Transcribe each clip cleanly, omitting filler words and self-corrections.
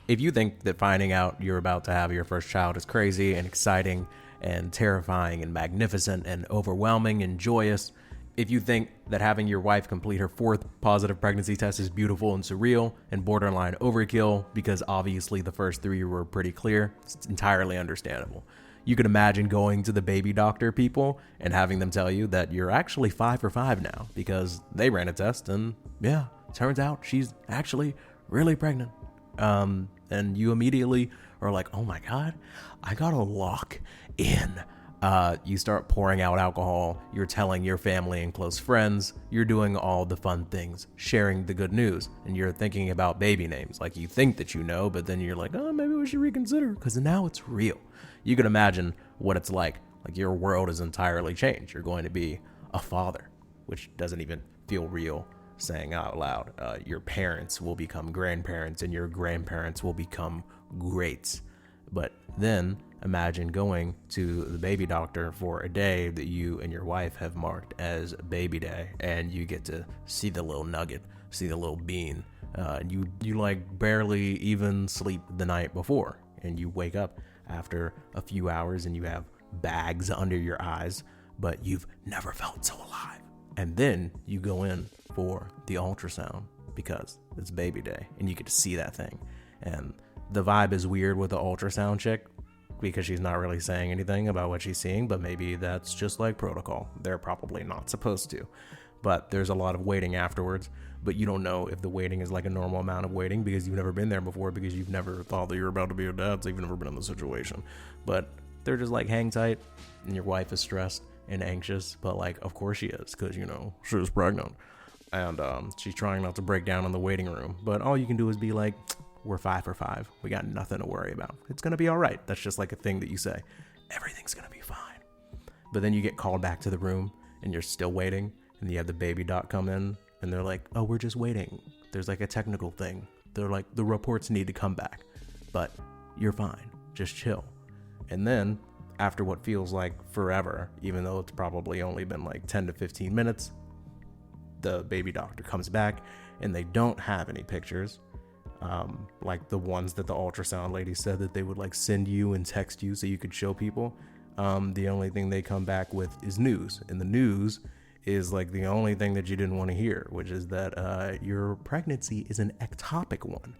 If you think that finding out you're about to have your first child is crazy and exciting and terrifying and magnificent and overwhelming and joyous, if you think that having your wife complete her 4th positive pregnancy test is beautiful and surreal and borderline overkill because obviously the first 3 were pretty clear, it's entirely understandable. You can imagine going to the baby doctor people and having them tell you that you're actually 5 for 5 now because they ran a test and yeah, turns out she's actually really pregnant. And you immediately are like, oh my God, I gotta lock in. You start pouring out alcohol, you're telling your family and close friends, you're doing all the fun things, sharing the good news, and you're thinking about baby names. Like you think that you know, but then you're like, oh, maybe we should reconsider because now it's real. You can imagine what it's like your world is entirely changed. You're going to be a father, which doesn't even feel real saying out loud. Your parents will become grandparents and your grandparents will become greats. But then imagine going to the baby doctor for a day that you and your wife have marked as baby day, and you get to see the little nugget, see the little bean. You like barely even sleep the night before, and you wake up after a few hours and you have bags under your eyes, but you've never felt so alive. And then you go in for the ultrasound because it's baby day and you get to see that thing. And the vibe is weird with the ultrasound chick because she's not really saying anything about what she's seeing, but maybe that's just like protocol. They're probably not supposed to. But there's a lot of waiting afterwards, but you don't know if the waiting is like a normal amount of waiting because you've never been there before, because you've never thought that you're about to be a dad, so you've never been in the situation. But they're just like, hang tight, and your wife is stressed and anxious, but like, of course she is, because, you know, she was pregnant. And she's trying not to break down in the waiting room, but all you can do is be like, we're 5 for 5. We got nothing to worry about. It's going to be all right. That's just like a thing that you say. Everything's going to be fine. But then you get called back to the room and you're still waiting, and you have the baby doc come in and they're like, oh, we're just waiting. There's like a technical thing. They're like, the reports need to come back, but you're fine. Just chill. And then after what feels like forever, even though it's probably only been like 10 to 15 minutes, the baby doctor comes back and they don't have any pictures. Like the ones that the ultrasound lady said that they would like send you and text you so you could show people. The only thing they come back with is news, and the news is like the only thing that you didn't want to hear, which is that your pregnancy is an ectopic one.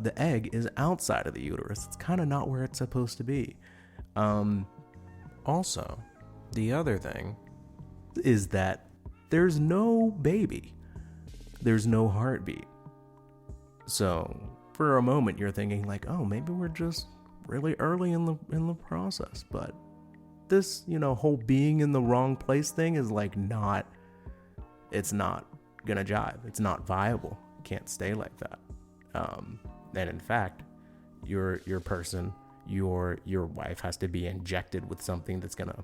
The egg is outside of the uterus. It's kind of not where it's supposed to be. Also, the other thing is that there's no baby. There's no heartbeat. So for a moment you're thinking like, oh, maybe we're just really early in the process. But this, you know, whole being in the wrong place thing is like it's not gonna jive. It's not viable. It can't stay like that. And in fact, your person, your wife has to be injected with something that's gonna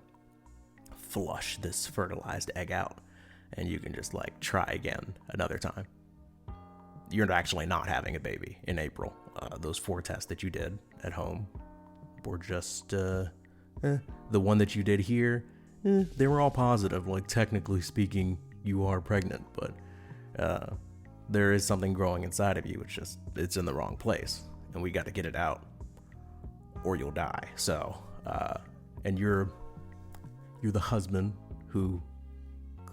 flush this fertilized egg out, and you can just like try again another time. You're actually not having a baby in April. Those 4 tests that you did at home were just the one that you did here. They were all positive. Like technically speaking, you are pregnant, but there is something growing inside of you. It's in the wrong place, and we got to get it out, or you'll die. So, and you're the husband who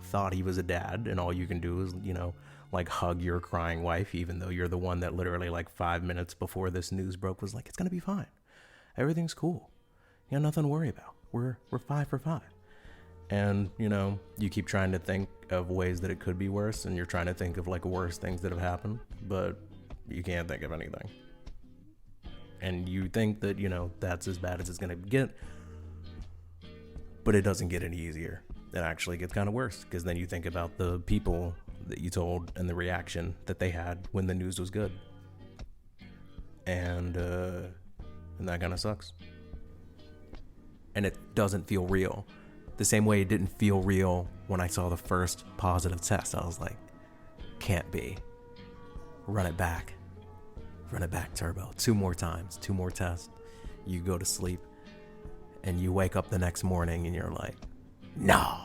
thought he was a dad, and all you can do is, you know, like hug your crying wife, even though you're the one that literally like 5 minutes before this news broke was like, it's gonna be fine, everything's cool, you got nothing to worry about, we're 5 for 5. And you know, you keep trying to think of ways that it could be worse, and you're trying to think of like worse things that have happened, but you can't think of anything. And you think that, you know, that's as bad as it's gonna get, but it doesn't get any easier. It actually gets kind of worse, because then you think about the people that you told and the reaction that they had when the news was good. And that kind of sucks. And it doesn't feel real. The same way it didn't feel real when I saw the first positive test. I was like, can't be. Run it back, turbo. 2 more times, 2 more tests. You go to sleep and you wake up the next morning and you're like, no,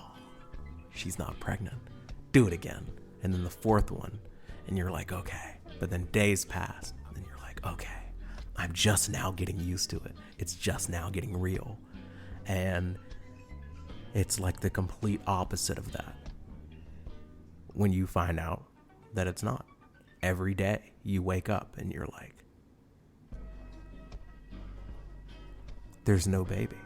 she's not pregnant. Do it again. And then the 4th one, and you're like, okay. But then days pass, and you're like, okay. I'm just now getting used to it. It's just now getting real. And it's like the complete opposite of that when you find out that it's not. Every day you wake up and you're like, there's no baby.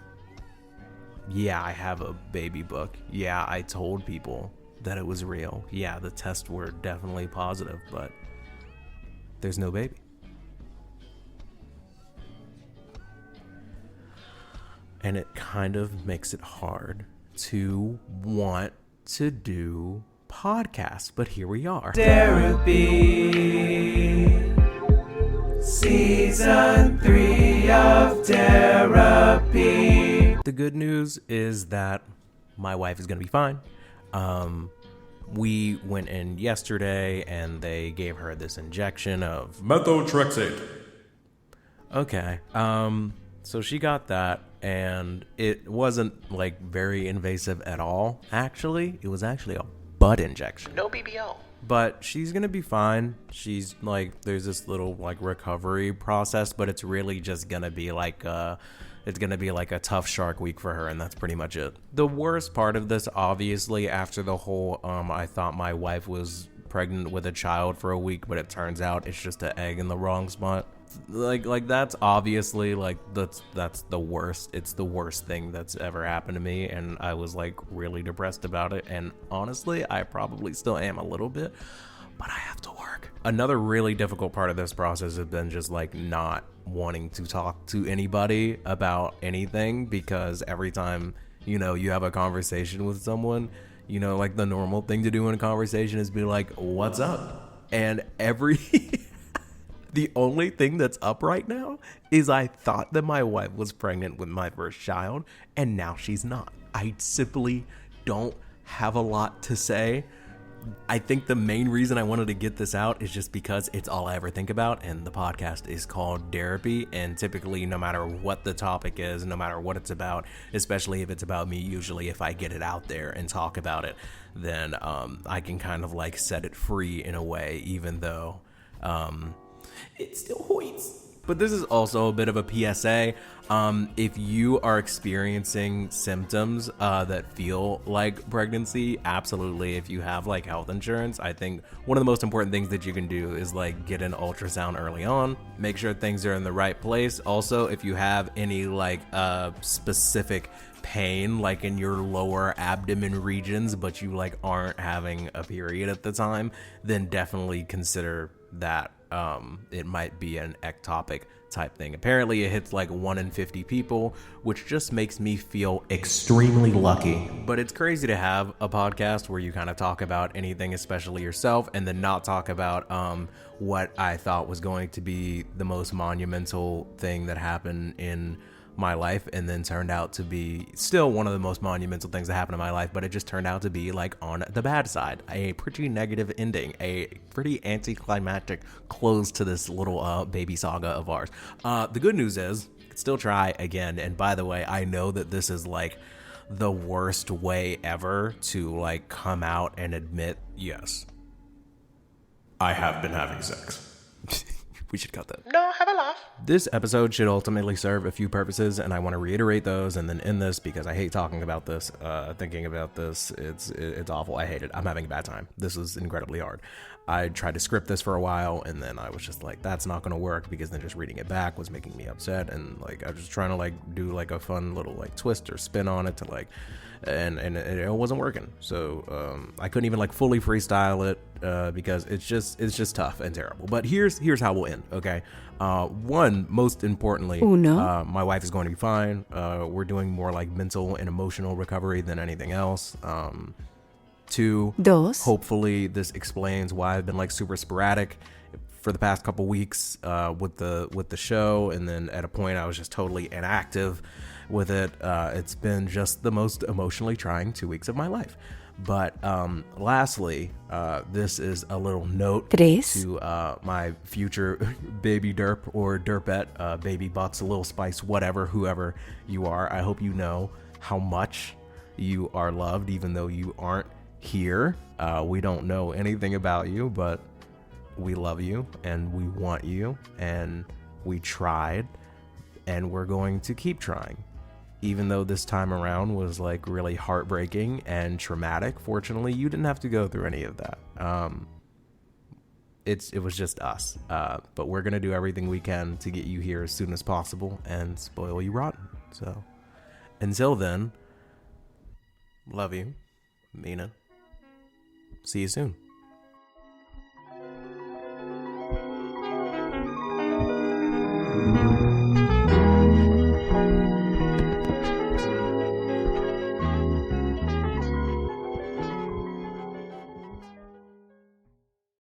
Yeah, I have a baby book. Yeah, I told people that it was real. Yeah, the tests were definitely positive, but there's no baby. And it kind of makes it hard to want to do podcasts, but here we are. Derapy. Season 3 of Derapy. The good news is that my wife is going to be fine. We went in yesterday and they gave her this injection of methotrexate. Okay. So she got that and it wasn't like very invasive at all. Actually, it was actually a butt injection. No BBL. But she's going to be fine. She's like, there's this little like recovery process, but it's really just going to be like it's going to be like a tough shark week for her, and that's pretty much it. The worst part of this, obviously, after the whole, I thought my wife was pregnant with a child for a week, but it turns out it's just an egg in the wrong spot. Like that's obviously like that's the worst. It's the worst thing that's ever happened to me, and I was like really depressed about it. And honestly, I probably still am a little bit, but I have to work. Another really difficult part of this process has been just like not wanting to talk to anybody about anything, because every time, you know, you have a conversation with someone, you know, like the normal thing to do in a conversation is be like, what's up? And the only thing that's up right now is I thought that my wife was pregnant with my first child, and now she's not. I simply don't have a lot to say. I think the main reason I wanted to get this out is just because it's all I ever think about, and the podcast is called Derapy, and typically no matter what the topic is, no matter what it's about, especially if it's about me, usually if I get it out there and talk about it, then I can kind of like set it free in a way, even though it still hoits. But this is also a bit of a PSA. If you are experiencing symptoms that feel like pregnancy, absolutely. If you have like health insurance, I think one of the most important things that you can do is like get an ultrasound early on. Make sure things are in the right place. Also, if you have any like specific pain like in your lower abdomen regions, but you like aren't having a period at the time, then definitely consider that it might be an ectopic type thing. Apparently it hits like 1 in 50 people, which just makes me feel extremely lucky. But it's crazy to have a podcast where you kind of talk about anything, especially yourself, and then not talk about what I thought was going to be the most monumental thing that happened in my life, and then turned out to be still one of the most monumental things that happened in my life, but it just turned out to be like on the bad side, a pretty negative ending, a pretty anticlimactic close to this little baby saga of ours. The good news is I could still try again, and by the way, I know that this is like the worst way ever to like come out and admit, yes, I have been having sex. We should cut that. No, have a laugh. This episode should ultimately serve a few purposes, and I want to reiterate those and then end this because I hate talking about this, thinking about this. It's awful. I hate it. I'm having a bad time. This is incredibly hard. I tried to script this for a while, and then I was just like, that's not going to work, because then just reading it back was making me upset, and like I was just trying to like do like a fun little like twist or spin on it to like, and it wasn't working. So I couldn't even like fully freestyle it because it's just tough and terrible. But here's how we'll end. Okay, one, most importantly, my wife is going to be fine. We're doing more like mental and emotional recovery than anything else. Two, hopefully this explains why I've been like super sporadic for the past couple weeks with the show, and then at a point I was just totally inactive with it. It's been just the most emotionally trying 2 weeks of my life. But lastly, this is a little note to my future baby derp or derpette, baby bucks, a little spice, whatever, whoever you are. I hope you know how much you are loved, even though you aren't here. We don't know anything about you, but we love you and we want you, and We tried, and we're going to keep trying. Even though this time around was like really heartbreaking and traumatic, fortunately, you didn't have to go through any of that. It was just us. But we're going to do everything we can to get you here as soon as possible and spoil you rotten. So until then, love you, mean it. See you soon.